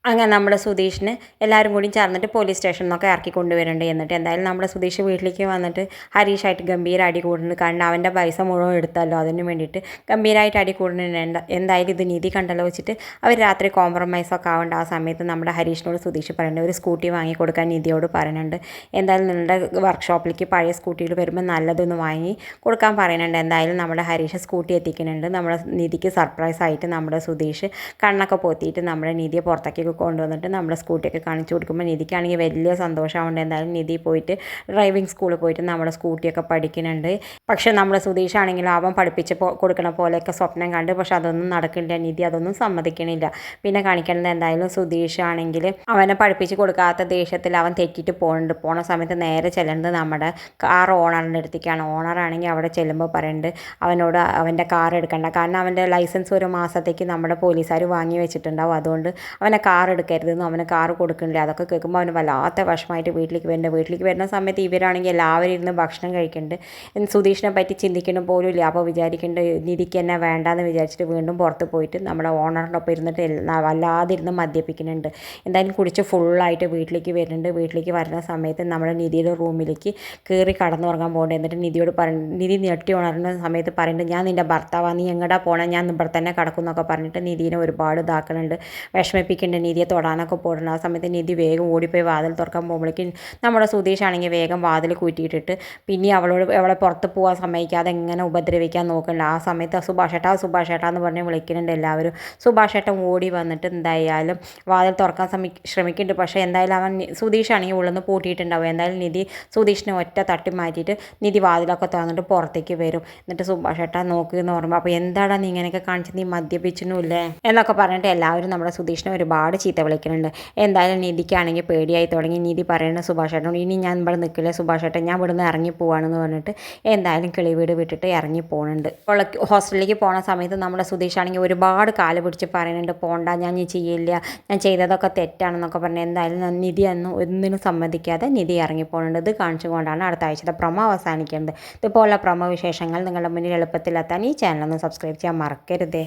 അങ്ങനെ നമ്മുടെ സുധീഷിന് എല്ലാവരും കൂടി ചേർന്നിട്ട് പോലീസ് സ്റ്റേഷനിൽ നിന്നൊക്കെ ഇറക്കി കൊണ്ടുവരുന്നുണ്ട്. എന്നിട്ട് എന്തായാലും നമ്മുടെ സുധീഷ് വീട്ടിലേക്ക് വന്നിട്ട് ഹരീഷായിട്ട് ഗംഭീര അടി കൂടുന്നുണ്ട്. കാരണം അവൻ്റെ പൈസ മുഴുവൻ എടുത്തല്ലോ, അതിന് വേണ്ടിയിട്ട് ഗംഭീരമായിട്ട് അടി കൂടുന്നുണ്ട്. എന്തായാലും ഇത് നീതി കണ്ടല്ലോ വെച്ചിട്ട് അവർ രാത്രി കോംപ്രമൈസൊക്കെ ആവേണ്ട ആ സമയത്ത് നമ്മുടെ ഹരീഷിനോട് സുധീഷ് പറയുന്നുണ്ട് ഒരു സ്കൂട്ടി വാങ്ങി കൊടുക്കാൻ നിധിയോട് പറയുന്നുണ്ട്. എന്തായാലും നിങ്ങളുടെ വർക്ക്ഷോപ്പിലേക്ക് പഴയ സ്കൂട്ടിയിൽ വരുമ്പോൾ നല്ലതൊന്ന് വാങ്ങി കൊടുക്കാൻ പറയുന്നുണ്ട്. എന്തായാലും നമ്മുടെ ഹരീഷ് സ്കൂട്ടി എത്തിക്കുന്നുണ്ട്. നമ്മുടെ നിധിക്ക് സർപ്രൈസ് ആയിട്ട് നമ്മുടെ സുധീഷ് കണ്ണൊക്കെ പൊത്തിയിട്ട് നമ്മുടെ നിധിയെ പുറത്തേക്ക് കൊണ്ടുവന്നിട്ട് നമ്മുടെ സ്കൂട്ടിയൊക്കെ കാണിച്ചു കൊടുക്കുമ്പോൾ നിധിക്കാണെങ്കിൽ വലിയ സന്തോഷമാവുന്നുണ്ട്. എന്തായാലും നിധി പോയിട്ട് ഡ്രൈവിംഗ് സ്കൂളിൽ പോയിട്ട് നമ്മുടെ സ്കൂട്ടിയൊക്കെ പഠിക്കുന്നുണ്ട്. പക്ഷേ നമ്മുടെ സുധീഷ് ആണെങ്കിലും അവൻ പഠിപ്പിച്ച് കൊടുക്കണ പോലെയൊക്കെ സ്വപ്നം കണ്ട്, പക്ഷെ അതൊന്നും നടക്കില്ല. നിധി അതൊന്നും സമ്മതിക്കണില്ല. പിന്നെ കാണിക്കുന്നത് എന്തായാലും സുധീഷ് ആണെങ്കിൽ അവനെ പഠിപ്പിച്ച് കൊടുക്കാത്ത ദേഷ്യത്തിൽ അവൻ തെറ്റിയിട്ട് പോകുന്നുണ്ട്. പോണ സമയത്ത് നേരെ ചെല്ലുന്നത് നമ്മുടെ കാർ ഓണറിൻ്റെ അടുത്തേക്കാണ്. ഓണറാണെങ്കിൽ അവിടെ ചെല്ലുമ്പോൾ പറയുന്നുണ്ട് അവനോട് അവൻ്റെ കാർ എടുക്കണ്ട, കാരണം അവൻ്റെ ലൈസൻസ് ഒരു മാസത്തേക്ക് നമ്മുടെ പോലീസുകാർ വാങ്ങി വെച്ചിട്ടുണ്ടാവും, അതുകൊണ്ട് അവനെ കാർ എടുക്കരുതെന്നും അവന് കാർ കൊടുക്കണില്ല. അതൊക്കെ കേൾക്കുമ്പോൾ അവന് വല്ലാത്ത വിഷമമായിട്ട് വീട്ടിലേക്ക് വരുന്ന സമയത്ത് ഇവരാണെങ്കിൽ എല്ലാവരും ഇരുന്ന് ഭക്ഷണം കഴിക്കുന്നുണ്ട്. സുധീഷിനെ പറ്റി ചിന്തിക്കുന്ന പോലും ഇല്ല. അപ്പോൾ വിചാരിക്കേണ്ട നിധിക്ക് എന്നെ വേണ്ടാന്ന് വിചാരിച്ചിട്ട് വീണ്ടും പുറത്ത് പോയിട്ട് നമ്മുടെ ഓണറിൻ്റെ ഒപ്പം ഇരുന്നിട്ട് വല്ലാതെ ഇരുന്ന് മദ്യപിക്കുന്നുണ്ട്. എന്തായാലും കുടിച്ച് ഫുള്ളായിട്ട് വീട്ടിലേക്ക് വരുന്നുണ്ട്. വീട്ടിലേക്ക് വരുന്ന സമയത്ത് നമ്മുടെ നിധിയുടെ റൂമിലേക്ക് കയറി കടന്നുറങ്ങാൻ പോകേണ്ടത്. എന്നിട്ട് നിധിയോട് നിധി ഞെട്ടി ഉണർന്ന സമയത്ത് പറയുന്നുണ്ട് ഞാൻ നിൻ്റെ ഭർത്താവാണ്, നീ എങ്ങടാ പോകണം, ഞാൻ ഇവിടെ തന്നെ കിടക്കുന്നൊക്കെ പറഞ്ഞിട്ട് നിധീനെ ഒരുപാട് ഇതാക്കുന്നുണ്ട്, വിഷമിപ്പിക്കുന്നുണ്ട്. നിധിയെ തൊടാനൊക്കെ പോടുന്നുണ്ട്. ആ സമയത്ത് നിധി വേഗം ഓടിപ്പോയി വാതിൽ തുറക്കാൻ പോകുമ്പോഴേക്കും നമ്മുടെ സുധീഷ് ആണെങ്കിൽ വേഗം വാതിൽ കൂറ്റിയിട്ടിട്ട് പിന്നെ അവളെ പുറത്ത് പോകാൻ സമ്മതിക്കാതെ എങ്ങനെ ഉപദ്രവിക്കാൻ നോക്കുന്നുണ്ട്. ആ സമയത്ത് സുഭാഷ് ഏട്ടാ എന്ന് പറഞ്ഞ് വിളിക്കുന്നുണ്ട് എല്ലാവരും. സുഭാഷ് ഏട്ടൻ ഓടി വന്നിട്ട് എന്തായാലും വാതിൽ തുറക്കാൻ ശ്രമിക്കുന്നുണ്ട്. പക്ഷേ എന്തായാലും അവൻ സുധീഷ് ആണെങ്കിൽ ഉള്ളിൽ നിന്ന് പൂട്ടിയിട്ടുണ്ടാവും. എന്തായാലും നിധി സുധീഷിനെ ഒറ്റ തട്ടി മാറ്റിയിട്ട് നിധി വാതിലൊക്കെ തുറന്നിട്ട് പുറത്തേക്ക് വരും. എന്നിട്ട് സുഭാഷ് ഏട്ടാ നോക്ക് എന്ന് പറയുമ്പോൾ അപ്പോൾ എന്താടാ നീ ഇങ്ങനെയൊക്കെ കാണിച്ചത്, നീ മദ്യപിച്ചിട്ടില്ലേ എന്നൊക്കെ പറഞ്ഞിട്ട് എല്ലാവരും നമ്മുടെ സുധീഷിനെ ഒരുപാട് ചീത്ത വിളിക്കുന്നുണ്ട്. എന്തായാലും നിധിക്കാണെങ്കിൽ പേടിയായി തുടങ്ങി. നിധി പറയുന്ന സുഭാഷ് ഏട്ടനോട് ഇനി ഞാൻ ഇവിടെ നിൽക്കില്ല സുഭാഷ് ഏട്ടൻ, ഞാൻ ഇവിടുന്ന് ഇറങ്ങി പോവാണെന്ന് പറഞ്ഞിട്ട് എന്തായാലും കിളിവീട് വിട്ടിട്ട് ഇറങ്ങി പോകുന്നുണ്ട്. ഹോസ്റ്റലിലേക്ക് പോണ സമയത്ത് നമ്മുടെ സുധീഷ് ആണെങ്കിൽ ഒരുപാട് കാല് പിടിച്ച് പറയുന്നുണ്ട് പോണ്ട, ഞാൻ ചെയ്യില്ല, ഞാൻ ചെയ്തതൊക്കെ തെറ്റാണെന്നൊക്കെ പറഞ്ഞ് എന്തായാലും നിധി ഒന്നിനും സമ്മതിക്കാതെ നിധി ഇറങ്ങി പോകുന്നുണ്ട്. ഇത് കാണിച്ചുകൊണ്ടാണ് അടുത്ത ആഴ്ചത്തെ പ്രൊമോ അവസാനിക്കുന്നത്. ഇതുപോലുള്ള പ്രൊമോ വിശേഷങ്ങൾ നിങ്ങളുടെ മുന്നിൽ എളുപ്പത്തിലെത്താൻ ഈ ചാനൽ ഒന്ന് സബ്സ്ക്രൈബ് ചെയ്യാൻ മറക്കരുതേ.